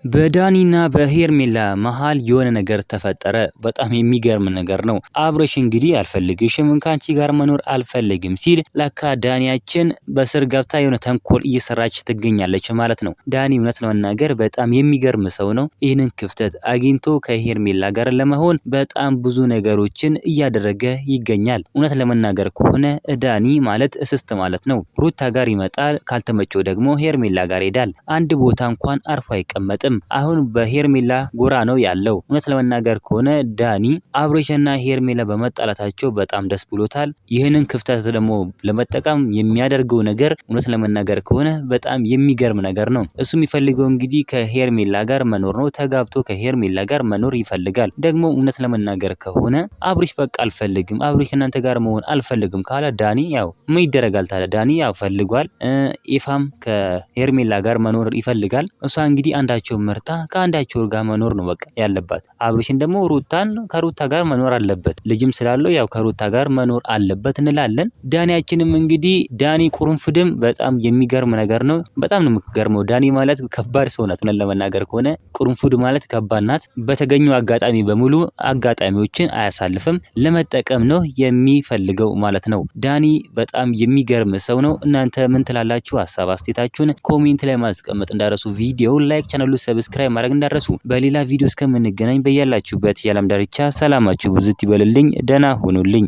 በዳኒና በሄርሜላ መሃል የሆነ ነገር ተፈጠረ። በጣም የሚገርም ነገር ነው። አብርሽ እንግዲህ አልፈልግሽም ከአንቺ ጋር መኖር አልፈልግም ሲል ለካ ዳኒያችን በስር ገብታ የሆነ ተንኮል እየሰራች ትገኛለች ማለት ነው። ዳኒ እውነት ለመናገር በጣም የሚገርም ሰው ነው። ይህንን ክፍተት አግኝቶ ከሄርሜላ ጋር ለመሆን በጣም ብዙ ነገሮችን እያደረገ ይገኛል። እውነት ለመናገር ከሆነ ዳኒ ማለት እስስት ማለት ነው። ሩታ ጋር ይመጣል፣ ካልተመቸው ደግሞ ሄርሜላ ጋር ይሄዳል። አንድ ቦታ እንኳን አርፎ አይቀመጥም። አሁን በሄርሜላ ጎራ ነው ያለው። እውነት ለመናገር ከሆነ ዳኒ አብርሽና ሄርሜላ በመጣላታቸው በጣም ደስ ብሎታል። ይህንን ክፍተት ደግሞ ለመጠቀም የሚያደርገው ነገር እውነት ለመናገር ከሆነ በጣም የሚገርም ነገር ነው። እሱ የሚፈልገው እንግዲህ ከሄርሜላ ጋር መኖር ነው። ተጋብቶ ከሄርሜላ ጋር መኖር ይፈልጋል። ደግሞ እውነት ለመናገር ከሆነ አብርሽ በቃ አልፈልግም፣ አብርሽ እናንተ ጋር መሆን አልፈልግም ካለ ዳኒ ያው ምን ይደረጋል ታዲያ? ዳኒ ያው ፈልጓል። ኢፋም ከሄርሜላ ጋር መኖር ይፈልጋል። እሷ እንግዲህ አንዳቸው መርጣ ከአንዳቸው ጋር መኖር ነው በቃ ያለባት። አብርሽን ደግሞ ከሩታ ጋር መኖር አለበት። ልጅም ስላለው ያው ከሩታ ጋር መኖር አለበት እንላለን። ዳኒያችንም እንግዲህ ዳኒ ቁርንፍድም በጣም የሚገርም ነገር ነው። በጣም ነው የሚገርመው። ዳኒ ማለት ከባድ ሰው ናት። ለመናገር ከሆነ ቁርንፍድ ማለት ከባድ ናት። በተገኘው አጋጣሚ በሙሉ አጋጣሚዎችን አያሳልፍም። ለመጠቀም ነው የሚፈልገው ማለት ነው። ዳኒ በጣም የሚገርም ሰው ነው። እናንተ ምን ትላላችሁ? ሀሳብ አስተያየታችሁን ኮሜንት ላይ ማስቀመጥ እንዳረሱ። ቪዲዮ ላይክ፣ ቻናሉ ሰብስክራይብ ማድረግ እንዳረሱ። በሌላ ቪዲዮ እስከምንገናኝ በያላችሁበት የዓለም ዳርቻ ሰላማችሁ ብዝት ይበልልኝ። ደህና ሁኑልኝ።